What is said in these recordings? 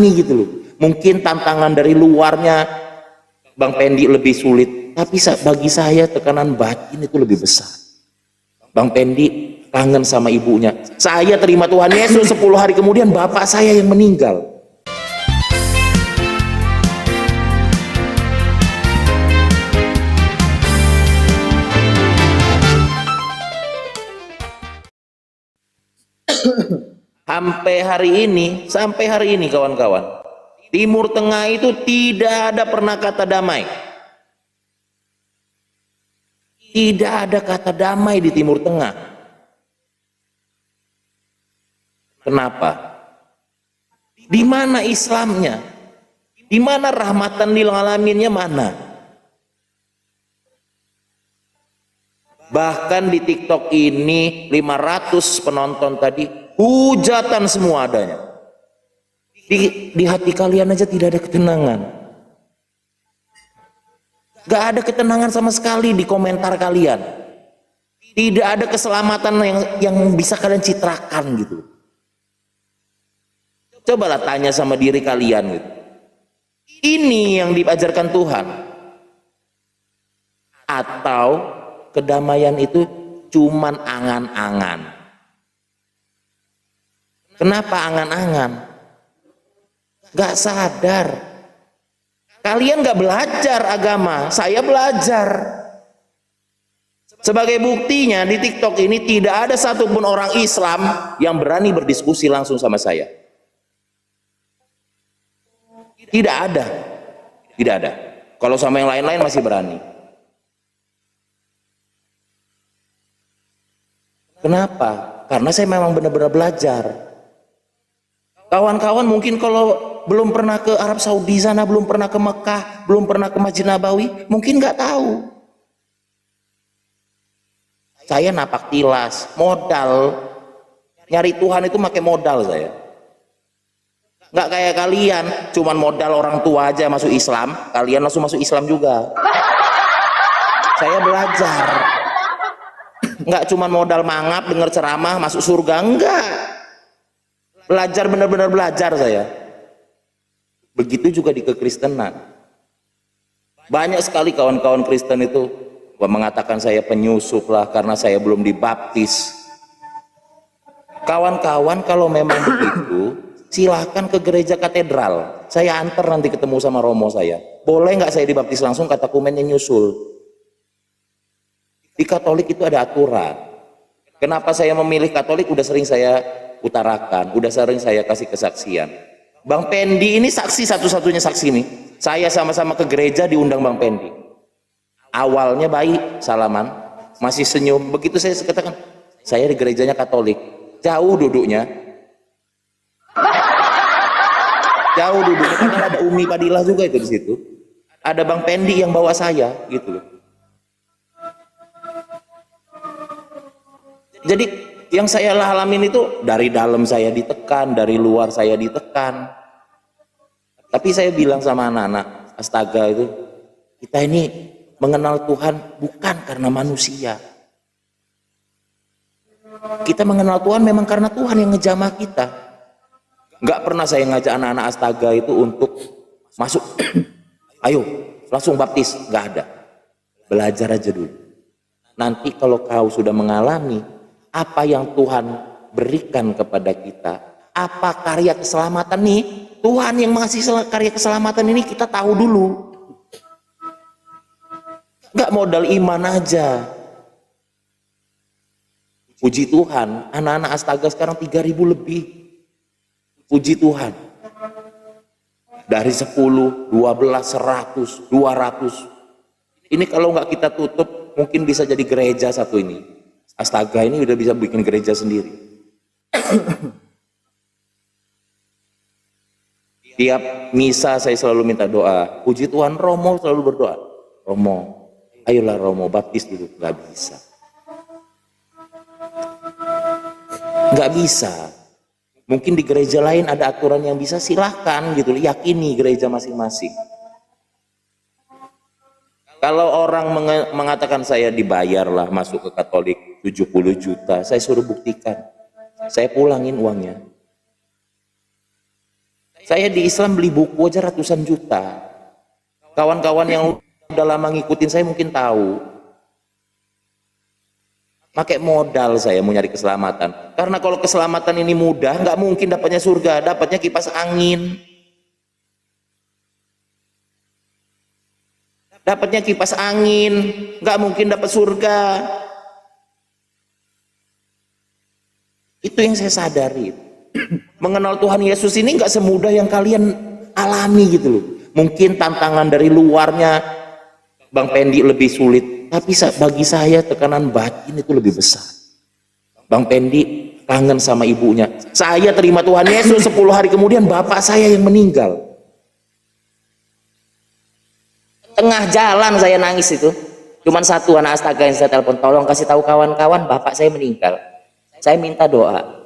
ini gitu loh. Mungkin tantangan dari luarnya Bang Pendi lebih sulit, tapi bagi saya tekanan batin itu lebih besar. Bang Pendi kangen sama ibunya. Saya terima Tuhan Yesus 10 hari kemudian bapak saya yang meninggal. Sampai hari ini kawan-kawan, Timur Tengah itu tidak ada pernah kata damai. Tidak ada kata damai di Timur Tengah. Kenapa? Di mana Islamnya? Di mana rahmatan lil alaminnya mana? Bahkan di TikTok ini 500 penonton tadi hujatan semua adanya. Di hati kalian aja tidak ada ketenangan. Gak ada ketenangan sama sekali di komentar kalian. Tidak ada keselamatan yang bisa kalian citrakan gitu. Cobalah tanya sama diri kalian gitu. Ini yang diajarkan Tuhan? Atau kedamaian itu cuman angan-angan? Kenapa angan-angan? Gak sadar. Kalian gak belajar agama, saya belajar. Sebagai buktinya di TikTok ini tidak ada satupun orang Islam yang berani berdiskusi langsung sama saya. Tidak ada. Tidak ada. Kalau sama yang lain-lain masih berani. Kenapa? Karena saya memang benar-benar belajar. Kawan-kawan mungkin kalau belum pernah ke Arab Saudi sana, belum pernah ke Mekah, belum pernah ke Masjid Nabawi, mungkin nggak tahu. Saya napak tilas, modal. Nyari Tuhan itu pakai modal saya. Nggak kayak kalian, cuman modal orang tua aja masuk Islam, kalian langsung masuk Islam juga. Saya belajar. Nggak cuman modal mangap, dengar ceramah, masuk surga, enggak. Belajar, benar-benar belajar saya. Begitu juga di kekristenan. Banyak sekali kawan-kawan Kristen itu mengatakan saya penyusup lah karena saya belum dibaptis. Kawan-kawan kalau memang begitu, silahkan ke gereja katedral. Saya antar nanti ketemu sama romo saya. Boleh nggak saya dibaptis langsung, kata kumennya nyusul. Di Katolik itu ada aturan. Kenapa saya memilih Katolik? Udah sering saya utarakan, udah sering saya kasih kesaksian. Bang Pendi ini saksi, satu-satunya saksi nih. Saya sama-sama ke gereja diundang Bang Pendi. Awalnya baik, salaman, masih senyum. Begitu saya katakan, saya di gerejanya Katolik. Jauh duduknya. Jauh duduknya, karena ada Umi Padilla juga itu di situ. Ada Bang Pendi yang bawa saya, gitu. Jadi yang saya alamin itu dari dalam saya ditekan, dari luar saya ditekan. Tapi saya bilang sama anak-anak, astaga itu, kita ini mengenal Tuhan bukan karena manusia. Kita mengenal Tuhan memang karena Tuhan yang ngejamah kita. Nggak pernah saya ngajak anak-anak astaga itu untuk masuk, ayo langsung baptis, nggak ada. Belajar aja dulu. Nanti kalau kau sudah mengalami apa yang Tuhan berikan kepada kita, apa karya keselamatan nih, Tuhan yang ngasih karya keselamatan ini kita tahu dulu. Nggak modal iman aja. Puji Tuhan, anak-anak astaga sekarang 3.000 lebih. Puji Tuhan. Dari 10, 12, 100, 200. Ini kalau nggak kita tutup, mungkin bisa jadi gereja satu ini. Astaga ini udah bisa bikin gereja sendiri. Tiap misa saya selalu minta doa. Puji Tuhan, Romo selalu berdoa. Romo, ayolah Romo, baptis dulu. Nggak bisa. Nggak bisa. Mungkin di gereja lain ada aturan yang bisa, silahkan gitu. Yakini gereja masing-masing. Kalau orang mengatakan saya dibayar lah masuk ke Katolik 70 juta, saya suruh buktikan. Saya pulangin uangnya. Saya di Islam beli buku aja ratusan juta. Kawan-kawan yang udah lama ngikutin saya mungkin tahu. Pakai modal saya mau nyari keselamatan. Karena kalau keselamatan ini mudah, nggak mungkin dapatnya surga, dapatnya kipas angin. Dapatnya kipas angin, nggak mungkin dapat surga. Itu yang saya sadari. Mengenal Tuhan Yesus ini nggak semudah yang kalian alami gitu loh. Mungkin tantangan dari luarnya Bang Pendi lebih sulit, tapi bagi saya tekanan batin itu lebih besar. Bang Pendi kangen sama ibunya. Saya terima Tuhan Yesus 10 hari kemudian bapak saya yang meninggal. Tengah jalan saya nangis itu. Cuman satu anak astaga yang saya telepon, tolong kasih tahu kawan-kawan bapak saya meninggal. Saya minta doa.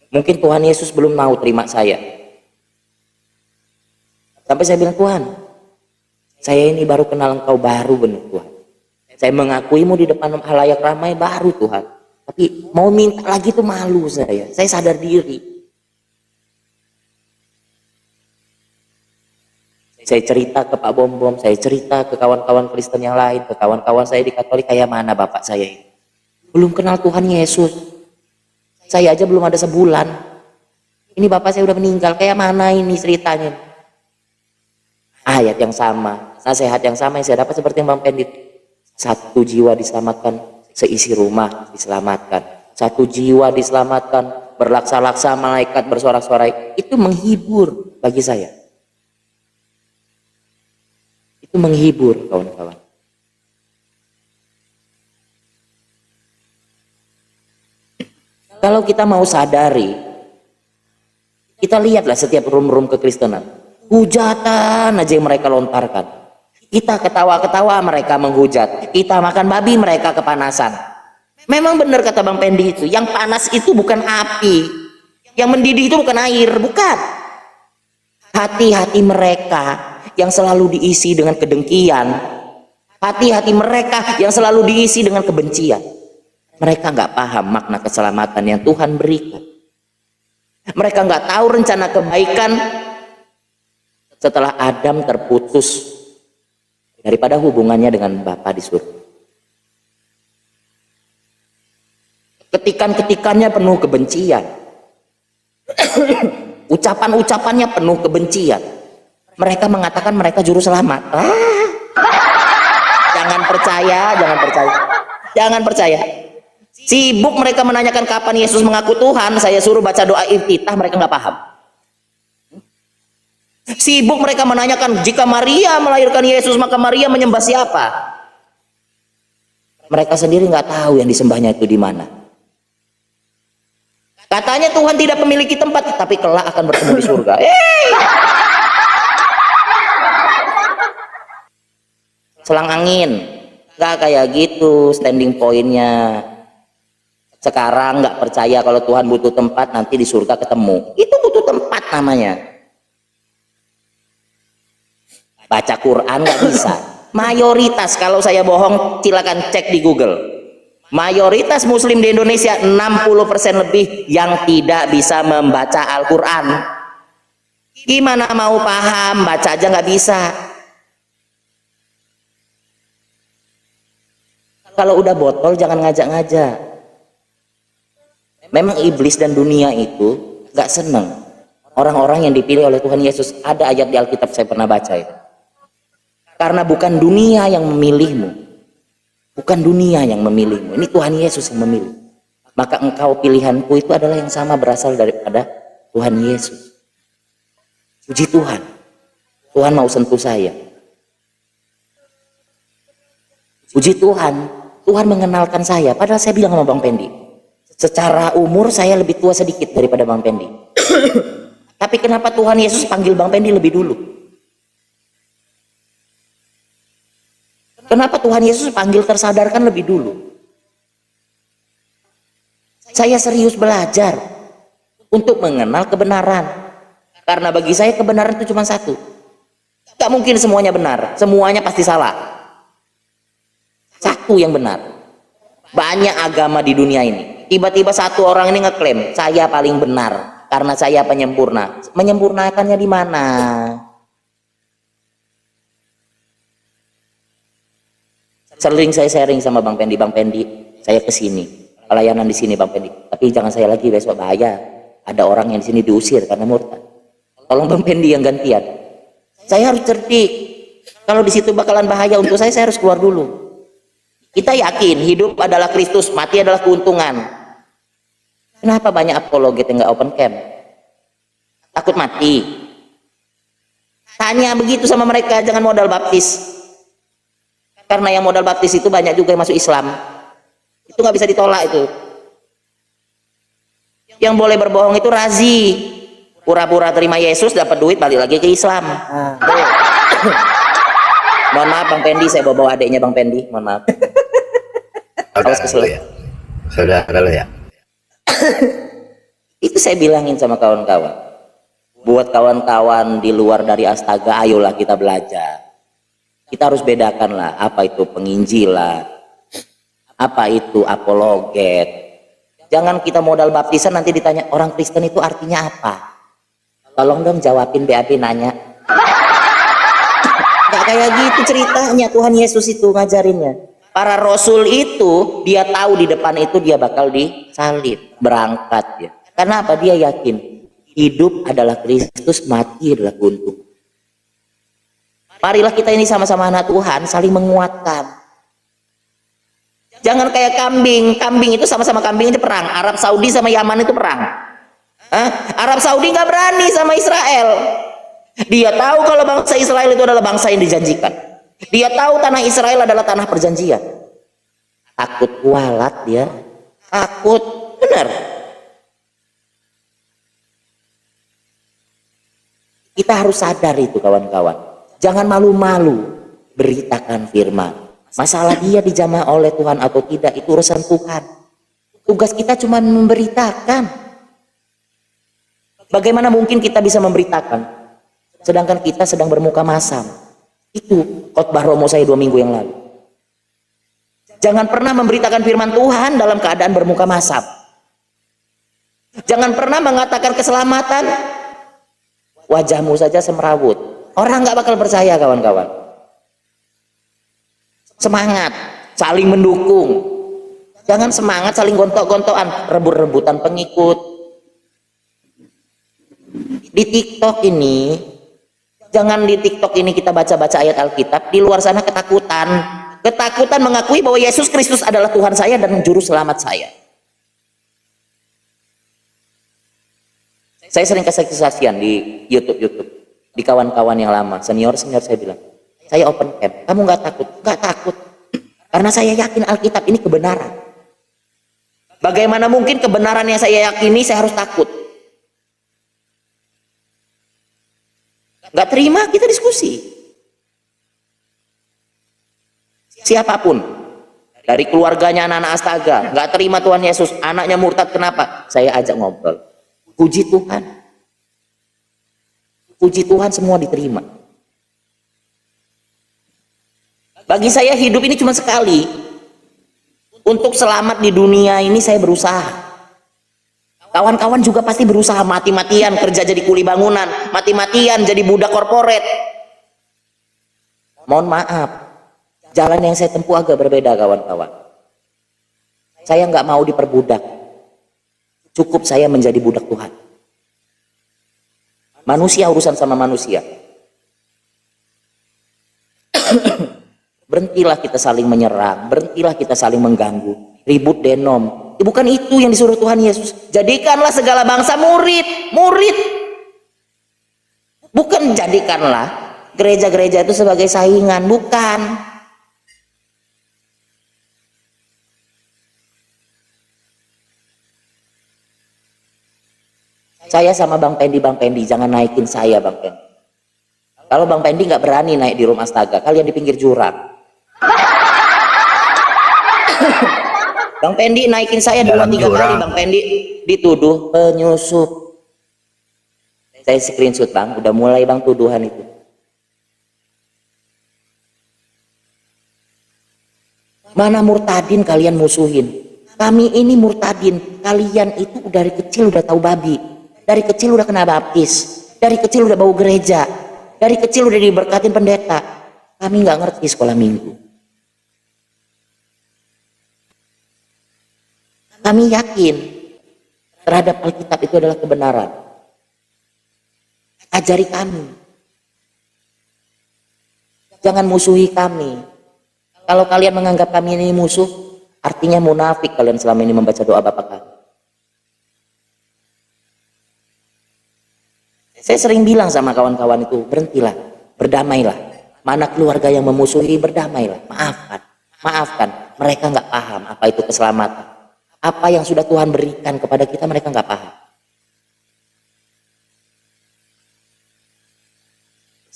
Mungkin Tuhan Yesus belum mau terima saya. Sampai saya bilang, Tuhan, saya ini baru kenal Engkau baru benar Tuhan. Saya mengakuimu di depan halayak ramai baru Tuhan. Tapi mau minta lagi tuh malu saya. Saya sadar diri. Saya cerita ke Pak Bom, saya cerita ke kawan-kawan Kristen yang lain, ke kawan-kawan saya di Katolik, kayak mana bapak saya ini. Belum kenal Tuhan Yesus. Saya aja belum ada sebulan. Ini bapak saya udah meninggal, kayak mana ini ceritanya? Ayat yang sama, nasihat yang sama yang saya dapat seperti yang Bang Pendit. 1 jiwa diselamatkan, seisi rumah diselamatkan. 1 jiwa diselamatkan, berlaksa-laksa malaikat bersorak-sorai. Itu menghibur bagi saya. Itu menghibur kawan-kawan. Kalau kita mau sadari, kita lihatlah setiap room-room kekristenan, hujatan aja yang mereka lontarkan. Kita ketawa-ketawa, mereka menghujat. Kita makan babi, mereka kepanasan. Memang benar kata Bang Pendi itu, yang panas itu bukan api, yang mendidih itu bukan air, bukan. Hati-hati mereka yang selalu diisi dengan kedengkian, hati-hati mereka yang selalu diisi dengan kebencian. Mereka nggak paham makna keselamatan yang Tuhan berikan. Mereka nggak tahu rencana kebaikan setelah Adam terputus daripada hubungannya dengan Bapa di surga. Ketikan-ketikannya penuh kebencian. Ucapan-ucapannya penuh kebencian. Mereka mengatakan mereka juru selamat. Jangan percaya, jangan percaya. Jangan percaya. Sibuk mereka menanyakan kapan Yesus mengaku Tuhan, saya suruh baca doa iftitah, mereka nggak paham. Sibuk mereka menanyakan jika Maria melahirkan Yesus, maka Maria menyembah siapa? Mereka sendiri nggak tahu yang disembahnya itu di mana. Katanya Tuhan tidak memiliki tempat, tapi kelak akan bertemu di surga. Selang angin, nggak kayak gitu standing pointnya. Sekarang nggak percaya kalau Tuhan butuh tempat, nanti di surga ketemu. Itu butuh tempat namanya. Baca Quran nggak bisa. Mayoritas, kalau saya bohong silakan cek di Google. Mayoritas Muslim di Indonesia 60% lebih yang tidak bisa membaca Al-Quran. Gimana mau paham, baca aja nggak bisa. Kalau udah botol jangan ngajak-ngajak. Memang iblis dan dunia itu gak seneng orang-orang yang dipilih oleh Tuhan Yesus. Ada ayat di Alkitab saya pernah baca itu. Karena bukan dunia yang memilihmu, bukan dunia yang memilihmu, ini Tuhan Yesus yang memilih. Maka engkau pilihanku itu adalah yang sama berasal daripada Tuhan Yesus. Puji Tuhan, Tuhan mau sentuh saya. Puji Tuhan, Tuhan mengenalkan saya. Padahal saya bilang sama Bang Pendi, secara umur saya lebih tua sedikit daripada Bang Pendi. Tapi kenapa Tuhan Yesus panggil Bang Pendi lebih dulu? Kenapa Tuhan Yesus panggil tersadarkan lebih dulu? Saya serius belajar untuk mengenal kebenaran. Karena bagi saya kebenaran itu cuma satu. Gak mungkin semuanya benar, semuanya pasti salah. Satu yang benar. Banyak agama di dunia ini. Tiba-tiba satu orang ini ngeklaim, saya paling benar. karena saya penyempurna. Menyempurnakannya di mana? Sering saya sharing sama Bang Pendi, Bang Pendi, saya kesini, pelayanan di sini Bang Pendi. Tapi jangan saya lagi besok, bahaya. Ada orang yang di sini diusir karena murtad. Tolong Bang Pendi yang gantian. Saya harus cerdik. Kalau di situ bakalan bahaya untuk saya harus keluar dulu. Kita yakin hidup adalah Kristus, mati adalah keuntungan. Kenapa banyak apologet yang nggak open camp? Takut mati. Tanya begitu sama mereka, jangan modal baptis. Karena yang modal baptis itu banyak juga yang masuk Islam. Itu nggak bisa ditolak itu. Yang boleh berbohong itu razi. Pura-pura terima Yesus, dapat duit, balik lagi ke Islam. Mohon maaf Bang Pendi, saya bawa adiknya Bang Pendi. Mohon maaf. Awas kesel ya. Saudara ya. Itu saya bilangin sama kawan-kawan. Buat kawan-kawan di luar dari Astaga, ayolah kita belajar. Kita harus bedakan lah, apa itu penginjilan, apa itu apologet. Jangan kita modal baptisan nanti ditanya orang Kristen itu artinya apa. Tolong dong jawabin, BAB nanya. Gak kayak gitu ceritanya Tuhan Yesus itu ngajarinnya. Para rasul itu dia tahu di depan itu dia bakal disalib, berangkat ya. Karena apa? Dia yakin hidup adalah Kristus, mati adalah keuntungan. Marilah kita ini sama-sama anak Tuhan saling menguatkan. Jangan kayak kambing. Kambing itu sama-sama kambing itu perang. Arab Saudi sama Yaman itu perang. Arab Saudi nggak berani sama Israel. Dia tahu kalau bangsa Israel itu adalah bangsa yang dijanjikan. Dia tahu tanah Israel adalah tanah perjanjian. Takut kualat dia. Takut. Benar. Kita harus sadar itu kawan-kawan. Jangan malu-malu beritakan firman. Masalah dia dijamah oleh Tuhan atau tidak itu urusan Tuhan. Tugas kita cuma memberitakan. Bagaimana mungkin kita bisa memberitakan sedangkan kita sedang bermuka masam? Itu khotbah Romo saya 2 minggu yang lalu. Jangan pernah memberitakan firman Tuhan dalam keadaan bermuka masam. Jangan pernah mengatakan keselamatan wajahmu saja semrawut. Orang nggak bakal percaya kawan-kawan. Semangat, saling mendukung. Jangan semangat saling gontok-gontokan, rebut-rebutan pengikut. Di TikTok ini, jangan di TikTok ini kita baca-baca ayat Alkitab, di luar sana ketakutan. Ketakutan mengakui bahwa Yesus Kristus adalah Tuhan saya dan juru selamat saya. Saya sering kasih kesaksian di YouTube. Di kawan-kawan yang lama, senior saya bilang, saya open camp, kamu nggak takut? Nggak takut, karena saya yakin Alkitab ini kebenaran. Bagaimana mungkin kebenaran yang saya yakini saya harus takut? Nggak terima, kita diskusi. Siapapun, dari keluarganya anak-anak Astaga, nggak terima Tuhan Yesus, anaknya murtad, kenapa? Saya ajak ngobrol, puji Tuhan. Puji Tuhan semua diterima. Bagi saya hidup ini cuma sekali. Untuk selamat di dunia ini saya berusaha. Kawan-kawan juga pasti berusaha mati-matian kerja jadi kuli bangunan, mati-matian jadi budak korporat. Mohon maaf, jalan yang saya tempuh agak berbeda kawan-kawan. Saya nggak mau diperbudak. Cukup saya menjadi budak Tuhan. Manusia urusan sama manusia. Berhentilah kita saling menyerang, berhentilah kita saling mengganggu, ribut denom. Bukan itu yang disuruh Tuhan Yesus. Jadikanlah segala bangsa murid. Bukan jadikanlah gereja-gereja itu sebagai saingan, bukan. Saya sama Bang Pendi, jangan naikin saya Bang Pendi. Kalau Bang Pendi nggak berani naik di rumah Astaga, kalian di pinggir jurang. Bang Pendi naikin saya 2-3 kali, Bang Pendi dituduh penyusup. Saya screenshot Bang, udah mulai Bang tuduhan itu. Mana murtadin kalian musuhin? Kami ini murtadin, kalian itu dari kecil udah tahu babi. Dari kecil udah kena baptis, dari kecil udah bau gereja, dari kecil udah diberkatin pendeta. Kami nggak ngerti sekolah minggu. Kami yakin terhadap Alkitab itu adalah kebenaran. Ajari kami. Jangan musuhi kami. Kalau kalian menganggap kami ini musuh, artinya munafik kalian selama ini membaca doa Bapa kami. Saya sering bilang sama kawan-kawan itu, berhentilah, berdamailah. Mana keluarga yang memusuhi, berdamailah, maafkan. Mereka nggak paham apa itu keselamatan. Apa yang sudah Tuhan berikan kepada kita, mereka nggak paham.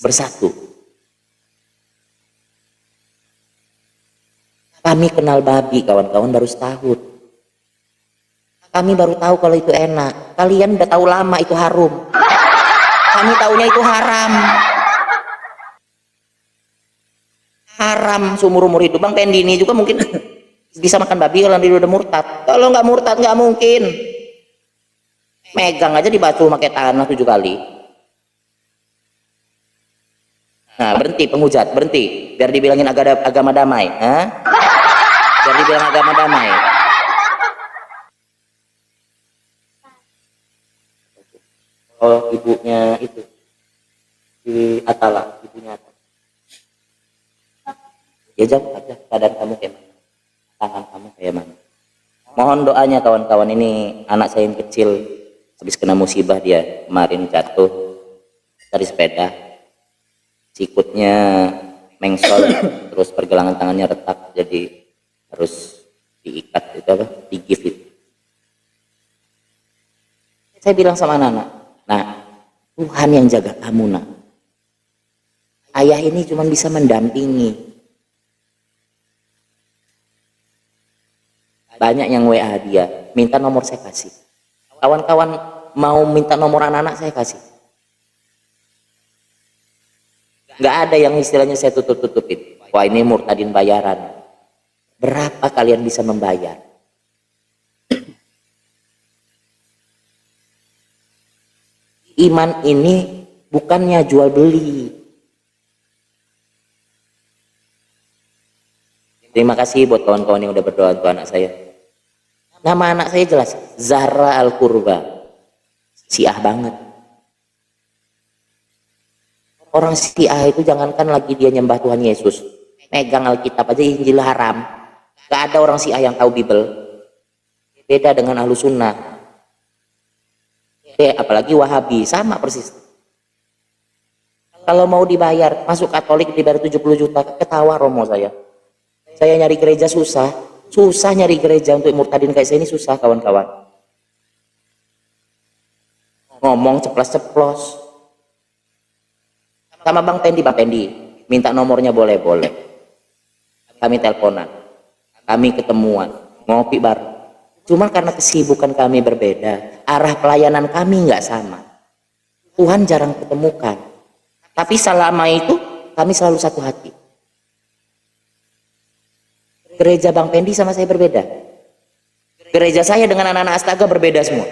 Bersatu. Kami kenal babi, kawan-kawan, baru setahun. Kami baru tahu kalau itu enak. Kalian udah tahu lama itu harum. Kami taunya itu haram. Haram seumur-umur hidup. Bang Pendi ini juga mungkin bisa makan babi kalau dia udah murtad. Kalau nggak murtad nggak mungkin. Megang aja dibatu pakai tanah 7 kali. Nah, berhenti penghujat, berhenti. Biar dibilangin agama damai. Hah? Biar dibilang agama damai. Oh, ibunya itu di Atala, ibunya apa? Ya jawab aja, keadaan kamu kayak mana, tangan kamu kayak mana. Mohon doanya kawan-kawan, ini anak saya yang kecil habis kena musibah, dia kemarin jatuh dari sepeda, sikutnya mengsol, terus pergelangan tangannya retak, jadi harus diikat itu apa, digif itu. Saya bilang sama anak-anak, nah, Tuhan yang jaga kamu, nak. Ayah ini cuma bisa mendampingi. Banyak yang WA dia, minta nomor saya kasih. Kawan-kawan mau minta nomor anak-anak saya kasih. Nggak ada yang istilahnya saya tutup-tutupin. Wah, ini murtadin bayaran. Berapa kalian bisa membayar? Iman ini bukannya jual beli. Terima kasih buat kawan-kawan yang udah berdoa untuk anak saya. Nama anak saya jelas, Zahra Al-Qurba. Syiah banget. Orang Syiah itu jangankan lagi dia nyembah Tuhan Yesus, megang Alkitab aja Injil haram. Gak ada orang Syiah yang tahu Bible. Beda dengan Ahlus Sunnah. Apalagi Wahabi, sama persis. Kalau mau dibayar, masuk Katolik dibayar 70 juta, ketawa Romo saya. Saya nyari gereja susah nyari gereja untuk murtadin kayak saya ini susah, kawan-kawan. Ngomong ceplos-ceplos. Sama Bang Pendi, minta nomornya boleh. Kami teleponan, kami ketemuan, ngopi bareng. Cuma karena kesibukan kami berbeda, arah pelayanan kami nggak sama. Tuhan jarang ketemukan. Tapi selama itu kami selalu satu hati. Gereja Bang Pendi sama saya berbeda. Gereja saya dengan anak-anak Astaga berbeda semua.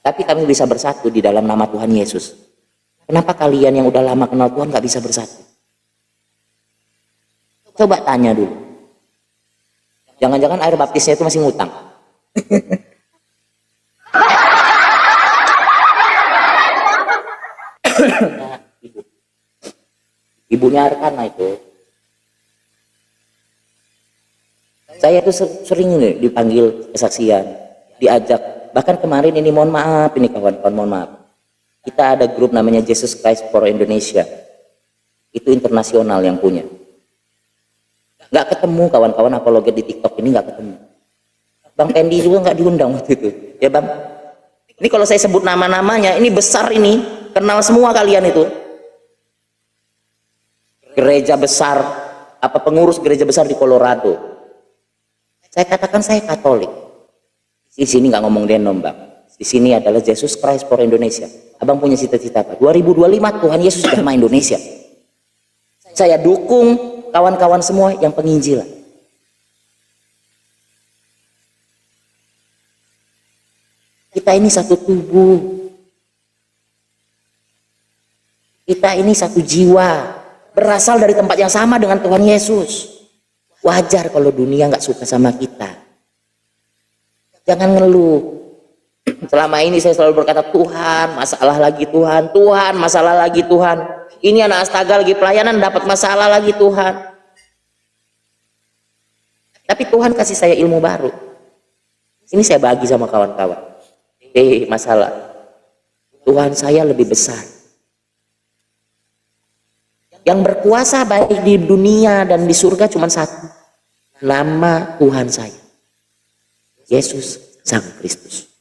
Tapi kami bisa bersatu di dalam nama Tuhan Yesus. Kenapa kalian yang udah lama kenal Tuhan nggak bisa bersatu? Coba tanya dulu. Jangan-jangan air baptisnya itu masih ngutang. Nah, ibunya Arkana itu, saya tuh sering nih dipanggil kesaksian, diajak. Bahkan kemarin ini, mohon maaf ini kawan-kawan, mohon maaf. Kita ada grup namanya Jesus Christ for Indonesia. Itu internasional yang punya. Nggak ketemu kawan-kawan apologet di TikTok ini, nggak ketemu. Bang Pendi juga nggak diundang waktu itu, ya Bang. Ini kalau saya sebut nama-namanya, ini besar ini, kenal semua kalian itu. Gereja besar, apa pengurus gereja besar di Colorado. Saya katakan saya Katolik. Di sini nggak ngomong denom, Bang. Di sini adalah Jesus Christ for Indonesia. Abang punya cita-cita apa? 2025 Tuhan Yesus damai Indonesia. Saya dukung kawan-kawan semua yang penginjilan. Kita ini satu tubuh. Kita ini satu jiwa. Berasal dari tempat yang sama dengan Tuhan Yesus. Wajar kalau dunia nggak suka sama kita. Jangan ngeluh. Selama ini saya selalu berkata, Tuhan, masalah lagi Tuhan. Tuhan, masalah lagi Tuhan. Ini anak astaga lagi pelayanan dapat masalah lagi Tuhan. Tapi Tuhan kasih saya ilmu baru. Ini saya bagi sama kawan-kawan. Masalah. Tuhan saya lebih besar. Yang berkuasa baik di dunia dan di surga cuma satu. Nama Tuhan saya. Yesus Sang Kristus.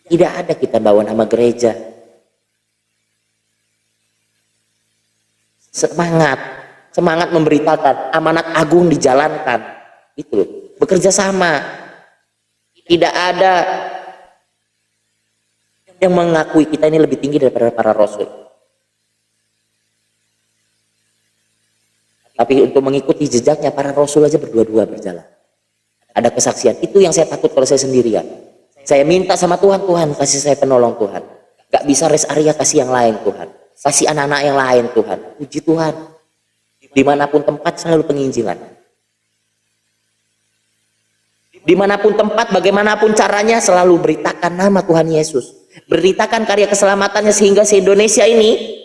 Tidak ada kita bawa nama gereja. Semangat memberitakan, amanat agung dijalankan. Itu loh, bekerja sama. Tidak ada yang mengakui kita ini lebih tinggi daripada para rasul. Tapi untuk mengikuti jejaknya para rasul aja berdua-dua berjalan. Ada kesaksian. Itu yang saya takut kalau saya sendirian. Saya minta sama Tuhan, Tuhan kasih saya penolong Tuhan. Gak bisa rest area, kasih yang lain Tuhan. Kasih anak-anak yang lain Tuhan. Puji Tuhan. Dimanapun tempat selalu penginjilan. Dimanapun tempat, bagaimanapun caranya selalu beritakan nama Tuhan Yesus. Beritakan karya keselamatannya sehingga se-Indonesia ini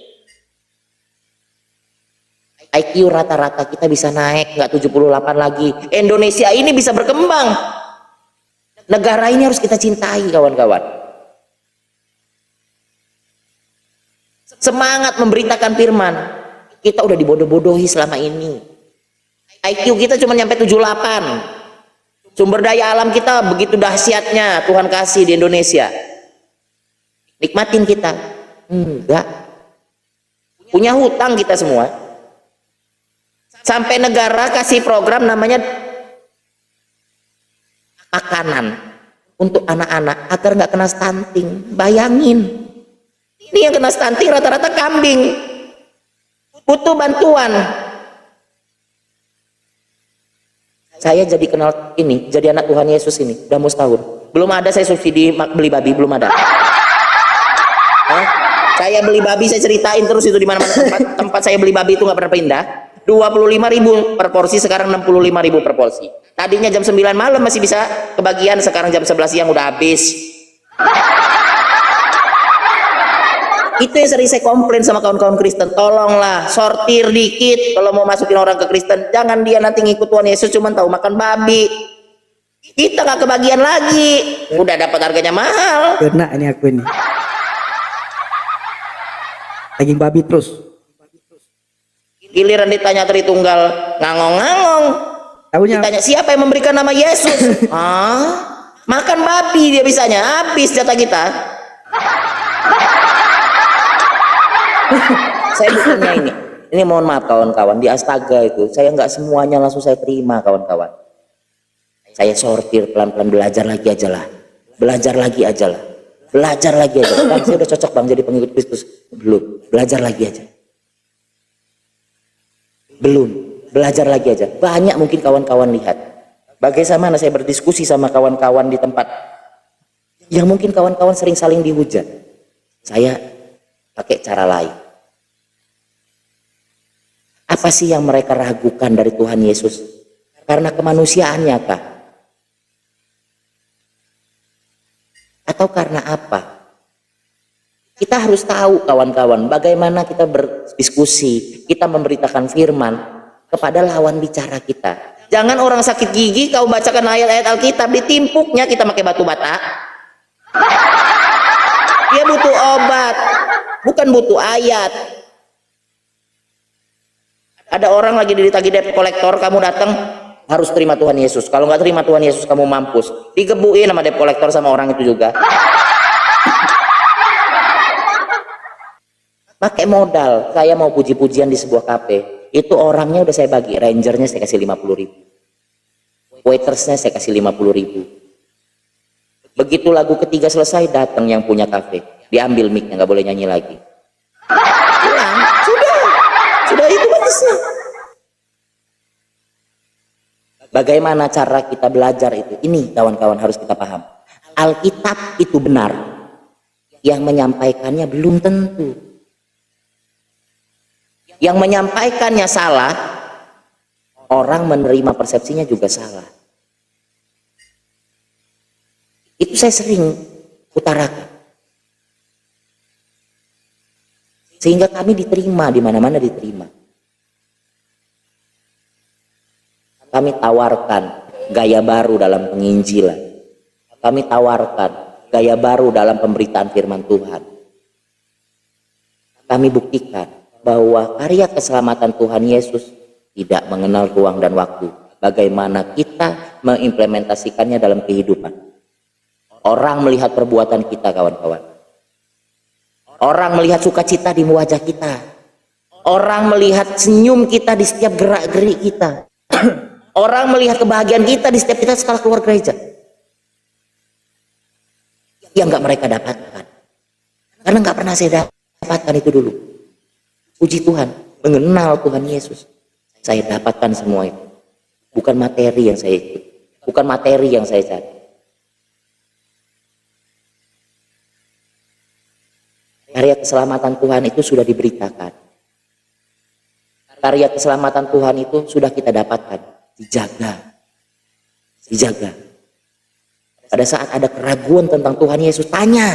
IQ rata-rata kita bisa naik, nggak 78 lagi. Indonesia ini bisa berkembang. Negara ini harus kita cintai kawan-kawan. Semangat memberitakan firman. Kita udah dibodoh-bodohi selama ini. IQ kita cuma nyampe 78. Sumber daya alam kita begitu dahsyatnya Tuhan kasih di Indonesia. Nikmatin kita. Enggak. Punya hutang kita semua. Sampai negara kasih program namanya makanan untuk anak-anak agar nggak kena stunting. Bayangin. Ini yang kena stunting rata-rata kambing. Butuh bantuan. Saya jadi kenal ini, jadi anak Tuhan Yesus ini, udah mau setahun. Belum ada saya subsidi beli babi, belum ada. Saya beli babi, saya ceritain terus itu di mana-mana tempat saya beli babi itu nggak pernah pindah. 25.000 per porsi, sekarang 65.000 per porsi. Tadinya jam 9 malam masih bisa kebagian, sekarang jam 11 siang udah habis. Itu yang sering saya komplain sama kawan-kawan Kristen, tolonglah sortir dikit kalau mau masukin orang ke Kristen, jangan dia nanti ngikut Tuhan Yesus cuman tahu makan babi. Kita nggak kebagian lagi, udah dapat harganya mahal. Kena ini aku ini. Daging babi terus. Giliran ditanya Tritunggal ngangong-ngangong. Tahunya Ditanya siapa yang memberikan nama Yesus? Makan babi dia bisanya, habis jatah kita. Saya bukannya ini mohon maaf kawan-kawan, di Astaga itu saya nggak semuanya langsung saya terima kawan-kawan. Saya sortir pelan-pelan, belajar lagi aja lah, belajar lagi aja lah, belajar lagi aja. Bang, saya udah cocok bang jadi pengikut Kristus. Belum, belajar lagi aja. Belum, belajar lagi aja. Banyak mungkin kawan-kawan lihat bagaimana saya berdiskusi sama kawan-kawan di tempat yang mungkin kawan-kawan sering saling dihujat. Saya pakai cara lain. Apa sih yang mereka ragukan dari Tuhan Yesus? Karena kemanusiaannya kah? Atau karena apa? Kita harus tahu kawan-kawan bagaimana kita berdiskusi, kita memberitakan firman kepada lawan bicara kita. Jangan orang sakit gigi kau bacakan ayat-ayat Alkitab, ditimpuknya kita pakai batu bata. Dia butuh obat, bukan butuh ayat. Ada orang lagi ditagih debt collector, kamu datang harus terima Tuhan Yesus. Kalau nggak terima Tuhan Yesus kamu mampus. Digebuin sama debt collector sama orang itu juga. Pakai modal. Saya mau puji-pujian di sebuah kafe. Itu orangnya udah saya bagi. Rangernya saya kasih 50.000. Waitersnya saya kasih 50.000. Begitu lagu ketiga selesai, datang yang punya kafe. Diambil mic-nya, nggak boleh nyanyi lagi. Pulang. Sudah itu batasnya. Bagaimana cara kita belajar itu? Ini kawan-kawan harus kita paham. Alkitab itu benar, yang menyampaikannya belum tentu. Yang menyampaikannya salah, orang menerima persepsinya juga salah. Itu saya sering utarakan. Sehingga kami diterima, di mana-mana diterima. Kami tawarkan gaya baru dalam penginjilan. Kami tawarkan gaya baru dalam pemberitaan firman Tuhan. Kami buktikan bahwa karya keselamatan Tuhan Yesus tidak mengenal ruang dan waktu. Bagaimana kita mengimplementasikannya dalam kehidupan. Orang melihat perbuatan kita, kawan-kawan. Orang melihat sukacita di wajah kita. Orang melihat senyum kita di setiap gerak-gerik kita. Orang melihat kebahagiaan kita di setiap kita setelah keluar gereja. Yang nggak mereka dapatkan. Karena nggak pernah saya dapatkan itu dulu. Puji Tuhan, mengenal Tuhan Yesus. Saya dapatkan semua itu. Bukan materi yang saya ikut. Bukan materi yang saya cari. Karya keselamatan Tuhan itu sudah diberitakan. Karya keselamatan Tuhan itu sudah kita dapatkan. Dijaga. Dijaga. Pada saat ada keraguan tentang Tuhan Yesus, tanya.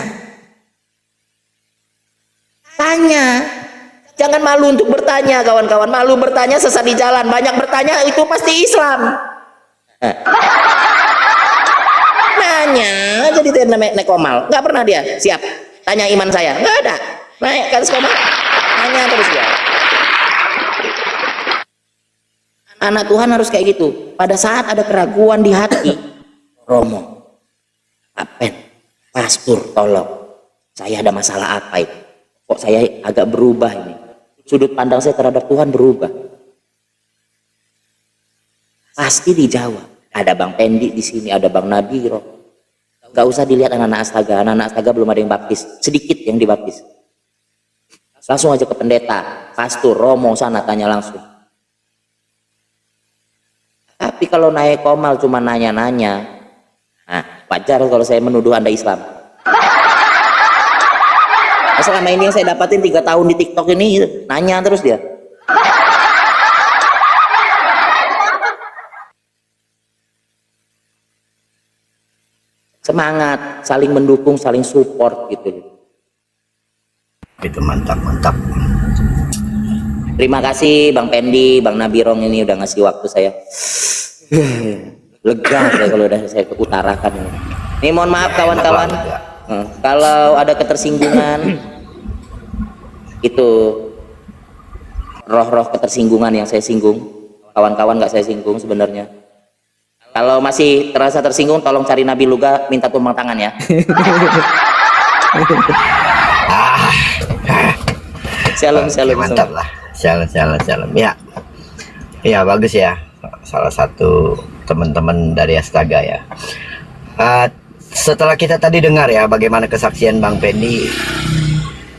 Tanya. Jangan malu untuk bertanya, kawan-kawan. Malu bertanya sesat di jalan. Banyak bertanya itu pasti Islam. Nanya jadi dia naik komal. Nggak pernah dia siap. Tanya iman saya. Nggak ada. Naik ke komal. Tanya terus dia. Anak Tuhan harus kayak gitu. Pada saat ada keraguan di hati, Romo, Apen, pastor, tolong. Saya ada masalah apa itu? Kok saya agak berubah ini? Sudut pandang saya terhadap Tuhan berubah. Pasti dijawab. Ada Bang Pendi di sini, ada Bang Nabiro. Gak usah dilihat anak-anak astaga. Anak-anak astaga belum ada yang baptis. Sedikit yang dibaptis. Langsung aja ke pendeta, pastor, Romo sana tanya langsung. Tapi kalau naik komal cuma nanya-nanya, nah wajar kalau saya menuduh Anda Islam. Selama ini yang saya dapatin 3 tahun di TikTok ini, nanya terus dia. Semangat, saling mendukung, saling support gitu. Itu mantap. Terima kasih Bang Pendi, Bang Nabirong ini udah ngasih waktu saya. Lega saya kalau udah saya utarakan ini. Nih mohon maaf kawan-kawan. Kalau ada ketersinggungan, itu roh-roh ketersinggungan yang saya singgung, kawan-kawan nggak saya singgung sebenarnya. Kalau masih terasa tersinggung, tolong cari Nabi Luga, minta tumpang tangan ya. Shalom. Mantap lah. Shalom. Ya bagus ya. Salah satu teman-teman dari Astaga ya. Setelah kita tadi dengar ya bagaimana kesaksian Bang Pendi,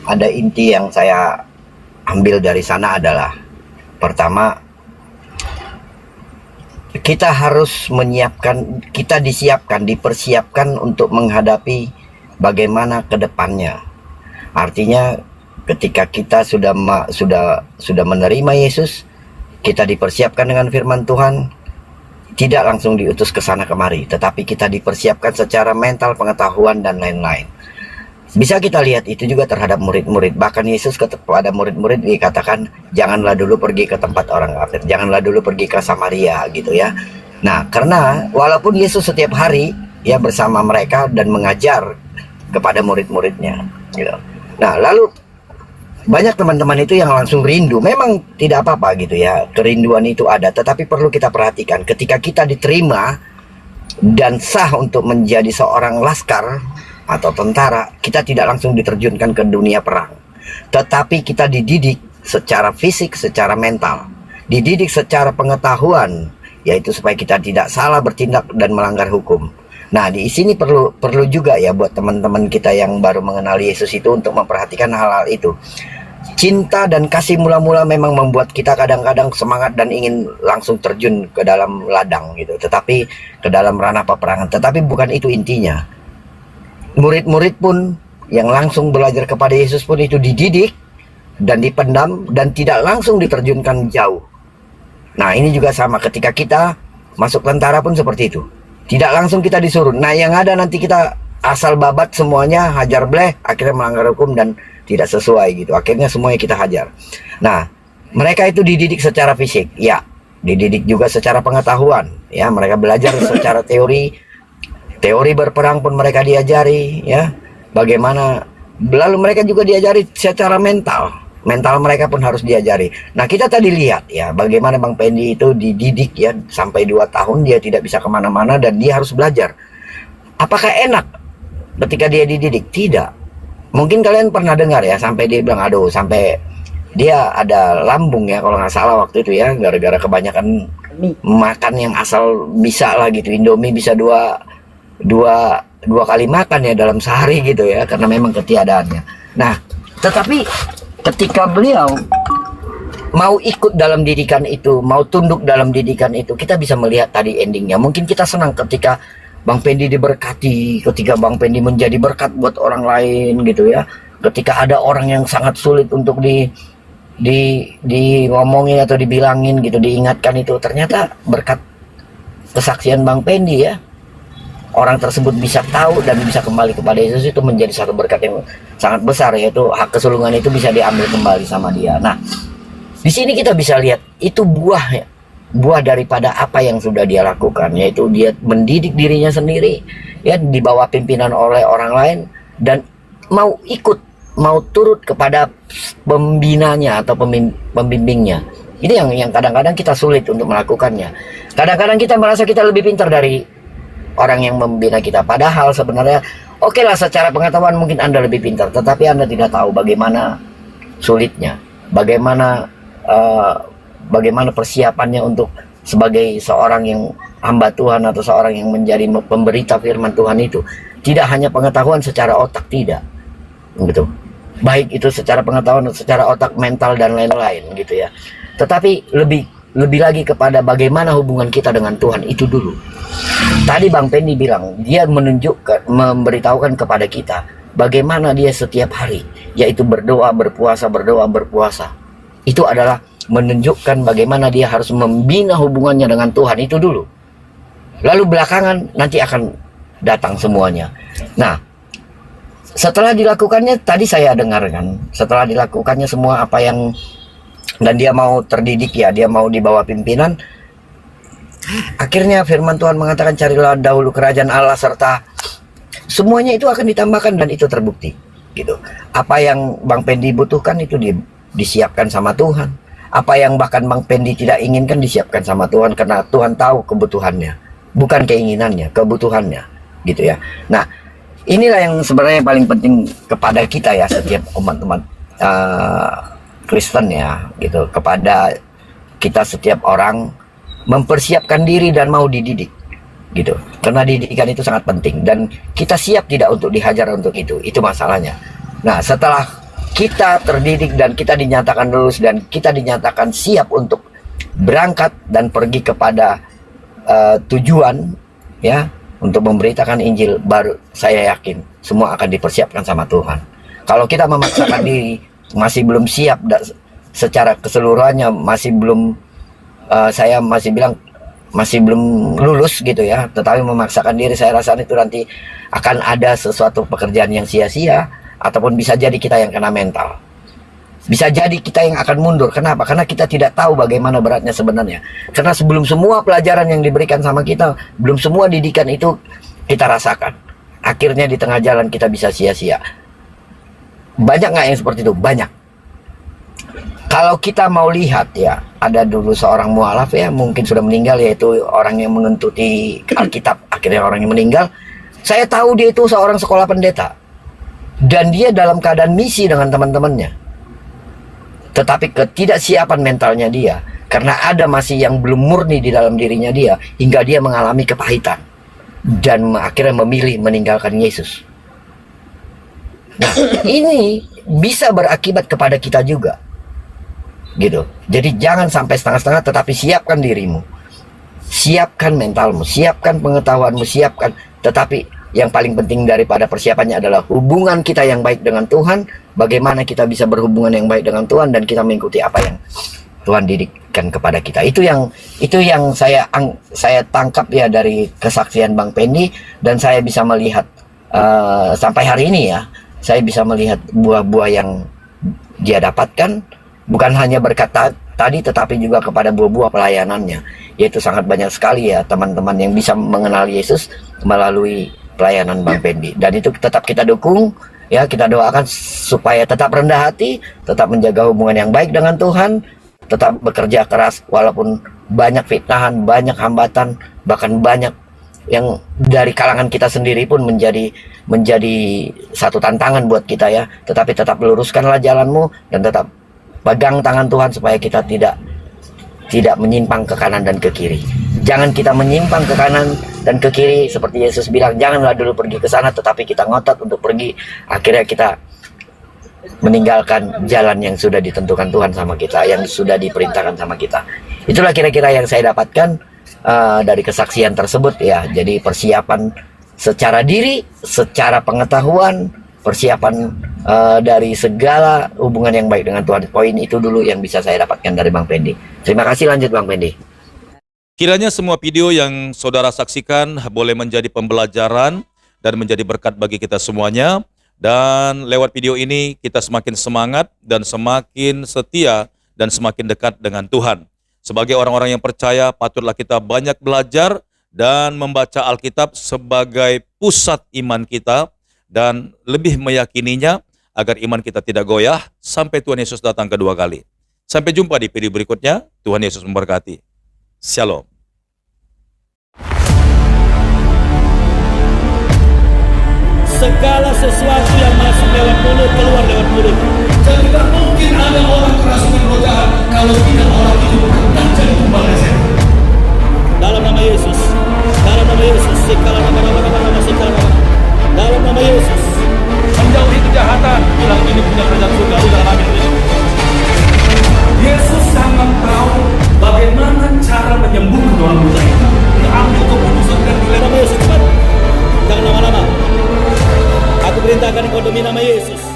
ada inti yang saya ambil dari sana adalah pertama, kita harus dipersiapkan untuk menghadapi bagaimana ke depannya. Artinya ketika kita sudah menerima Yesus, kita dipersiapkan dengan firman Tuhan, tidak langsung diutus ke sana kemari, tetapi kita dipersiapkan secara mental, pengetahuan dan lain-lain. Bisa kita lihat itu juga terhadap murid-murid. Bahkan Yesus kepada murid-murid dikatakan, janganlah dulu pergi ke tempat orang kafir, janganlah dulu pergi ke Samaria gitu ya. Nah, karena walaupun Yesus setiap hari ya bersama mereka dan mengajar kepada murid-muridnya gitu. Nah, lalu banyak teman-teman itu yang langsung rindu. Memang tidak apa-apa gitu ya, kerinduan itu ada, tetapi perlu kita perhatikan ketika kita diterima dan sah untuk menjadi seorang laskar atau tentara, kita tidak langsung diterjunkan ke dunia perang, tetapi kita dididik secara fisik, secara mental, dididik secara pengetahuan, yaitu supaya kita tidak salah bertindak dan melanggar hukum. Nah, di sini perlu juga ya buat teman-teman kita yang baru mengenal Yesus itu untuk memperhatikan hal-hal itu. Cinta dan kasih mula-mula memang membuat kita kadang-kadang semangat dan ingin langsung terjun ke dalam ladang gitu, tetapi ke dalam ranah peperangan. Tetapi bukan itu intinya. murid-murid pun yang langsung belajar kepada Yesus pun itu dididik dan dipendam dan tidak langsung diterjunkan jauh. Nah, ini juga sama ketika kita masuk tentara pun seperti itu. Tidak langsung kita disuruh. Nah, yang ada nanti kita asal babat semuanya, hajar bleh, akhirnya melanggar hukum dan tidak sesuai gitu. Akhirnya semuanya kita hajar. Nah, mereka itu dididik secara fisik, ya. Dididik juga secara pengetahuan, ya. Mereka belajar secara teori. Teori berperang pun mereka diajari, ya. Bagaimana, lalu mereka juga diajari secara mental. Mental mereka pun harus diajari. Nah, kita tadi lihat ya bagaimana Bang Pendi itu dididik ya sampai 2 tahun dia tidak bisa kemana-mana dan dia harus belajar. Apakah enak ketika dia dididik? Tidak. Mungkin kalian pernah dengar ya sampai dia bilang aduh, sampai dia ada lambung ya kalau nggak salah waktu itu ya, gara-gara kebanyakan makan yang asal bisa lah gitu. Indomie bisa dua kali makan ya dalam sehari gitu ya, karena memang ketiadaannya. Nah, tetapi ketika beliau mau ikut dalam didikan itu, mau tunduk dalam didikan itu, kita bisa melihat tadi endingnya. Mungkin kita senang ketika Bang Pendi diberkati, ketika Bang Pendi menjadi berkat buat orang lain gitu ya. Ketika ada orang yang sangat sulit untuk ngomongin atau dibilangin gitu, diingatkan itu, ternyata berkat kesaksian Bang Pendi ya, orang tersebut bisa tahu dan bisa kembali kepada Yesus, itu menjadi satu berkat yang sangat besar, yaitu hak kesulungan itu bisa diambil kembali sama dia. Nah, di sini kita bisa lihat itu buah daripada apa yang sudah dia lakukan, yaitu dia mendidik dirinya sendiri ya di bawah pimpinan oleh orang lain dan mau ikut, mau turut kepada pembinanya atau pembimbingnya. Ini yang kadang-kadang kita sulit untuk melakukannya. Kadang-kadang kita merasa kita lebih pintar dari orang yang membina kita, padahal sebenarnya oke lah, secara pengetahuan mungkin Anda lebih pintar, tetapi Anda tidak tahu bagaimana sulitnya, bagaimana persiapannya untuk sebagai seorang yang hamba Tuhan atau seorang yang menjadi pemberita firman Tuhan itu. Tidak hanya pengetahuan secara otak, tidak gitu, baik itu secara pengetahuan, secara otak, mental dan lain-lain gitu ya, tetapi lebih lagi kepada bagaimana hubungan kita dengan Tuhan itu dulu. Tadi Bang Pendi bilang, dia menunjukkan, memberitahukan kepada kita bagaimana dia setiap hari, yaitu berdoa, berpuasa, berdoa, berpuasa. Itu adalah menunjukkan bagaimana dia harus membina hubungannya dengan Tuhan itu dulu. Lalu belakangan nanti akan datang semuanya. Nah, setelah dilakukannya, tadi saya dengarkan, setelah dilakukannya semua apa yang, dan dia mau terdidik ya, dia mau di bawah pimpinan. Akhirnya firman Tuhan mengatakan, carilah dahulu kerajaan Allah serta semuanya itu akan ditambahkan, dan itu terbukti gitu. Apa yang Bang Pendi butuhkan itu disiapkan sama Tuhan. Apa yang bahkan Bang Pendi tidak inginkan disiapkan sama Tuhan, karena Tuhan tahu kebutuhannya, bukan keinginannya, kebutuhannya gitu ya. Nah, inilah yang sebenarnya paling penting kepada kita ya, setiap umat-umat Kristen ya gitu, kepada kita setiap orang mempersiapkan diri dan mau dididik gitu, karena didikan itu sangat penting dan kita siap tidak untuk dihajar untuk itu masalahnya. Nah, setelah kita terdidik dan kita dinyatakan lulus dan kita dinyatakan siap untuk berangkat dan pergi kepada tujuan ya, untuk memberitakan Injil, baru saya yakin semua akan dipersiapkan sama Tuhan. Kalau kita memaksakan diri, masih belum siap secara keseluruhannya, masih belum, saya masih bilang masih belum lulus gitu ya, tetapi memaksakan diri, saya rasa itu nanti akan ada sesuatu pekerjaan yang sia-sia, ataupun bisa jadi kita yang kena mental, bisa jadi kita yang akan mundur. Kenapa? Karena kita tidak tahu bagaimana beratnya sebenarnya, karena sebelum semua pelajaran yang diberikan sama kita, belum semua didikan itu kita rasakan, akhirnya di tengah jalan kita bisa sia-sia. Banyak nggak yang seperti itu? Banyak. Kalau kita mau lihat ya, ada dulu seorang mualaf ya, mungkin sudah meninggal, yaitu orang yang mengentuti Alkitab, akhirnya orang yang meninggal. Saya tahu dia itu seorang sekolah pendeta, dan dia dalam keadaan misi dengan teman-temannya. Tetapi ketidaksiapan mentalnya dia, karena ada masih yang belum murni di dalam dirinya dia, hingga dia mengalami kepahitan, dan akhirnya memilih meninggalkan Yesus. Nah, ini bisa berakibat kepada kita juga gitu. Jadi jangan sampai setengah-setengah, tetapi siapkan dirimu, siapkan mentalmu, siapkan pengetahuanmu, siapkan, tetapi yang paling penting daripada persiapannya adalah hubungan kita yang baik dengan Tuhan. Bagaimana kita bisa berhubungan yang baik dengan Tuhan dan kita mengikuti apa yang Tuhan didikkan kepada kita. Itu yang saya tangkap ya dari kesaksian Bang Pendi, dan saya bisa melihat sampai hari ini ya, saya bisa melihat buah-buah yang dia dapatkan, bukan hanya berkat tadi tetapi juga kepada buah-buah pelayanannya, yaitu sangat banyak sekali ya teman-teman yang bisa mengenal Yesus melalui pelayanan Bang Pendi. Dan itu tetap kita dukung ya, kita doakan supaya tetap rendah hati, tetap menjaga hubungan yang baik dengan Tuhan, tetap bekerja keras walaupun banyak fitnahan, banyak hambatan, bahkan banyak yang dari kalangan kita sendiri pun menjadi satu tantangan buat kita ya. Tetapi tetap luruskanlah jalanmu dan tetap pegang tangan Tuhan supaya kita tidak menyimpang ke kanan dan ke kiri. Jangan kita menyimpang ke kanan dan ke kiri seperti Yesus bilang, janganlah dulu pergi ke sana, tetapi kita ngotot untuk pergi. Akhirnya kita meninggalkan jalan yang sudah ditentukan Tuhan sama kita, yang sudah diperintahkan sama kita. Itulah kira-kira yang saya dapatkan dari kesaksian tersebut ya. Jadi persiapan secara diri, secara pengetahuan, persiapan dari segala hubungan yang baik dengan Tuhan. Poin itu dulu yang bisa saya dapatkan dari Bang Pendi. Terima kasih, lanjut Bang Pendi. Kiranya semua video yang saudara saksikan boleh menjadi pembelajaran dan menjadi berkat bagi kita semuanya. Dan lewat video ini kita semakin semangat dan semakin setia dan semakin dekat dengan Tuhan. Sebagai orang-orang yang percaya, patutlah kita banyak belajar dan membaca Alkitab sebagai pusat iman kita dan lebih meyakininya agar iman kita tidak goyah sampai Tuhan Yesus datang kedua kali. Sampai jumpa di video berikutnya. Tuhan Yesus memberkati. Shalom. Segala sesuatu yang masuk lewat mulut, keluar lewat mulut. Dan tidak mungkin ada orang kerasukan roh jahat kalau tidak orang itu bukan jadi tumbal setan. Dalam nama Yesus, dalam nama Yesus, sikala nama, sikala nama. Dalam nama Yesus, Menjauhi kejahatan, bilang ini punya kerajaan surga di dalam amin. Yesus sangat tahu bagaimana cara menyembuhkan orang buta itu. Dia ambil keputusan dan dalam nama Yesus, cepat. Jangan lama-lama. Aku perintahkan kau demi nama Yesus.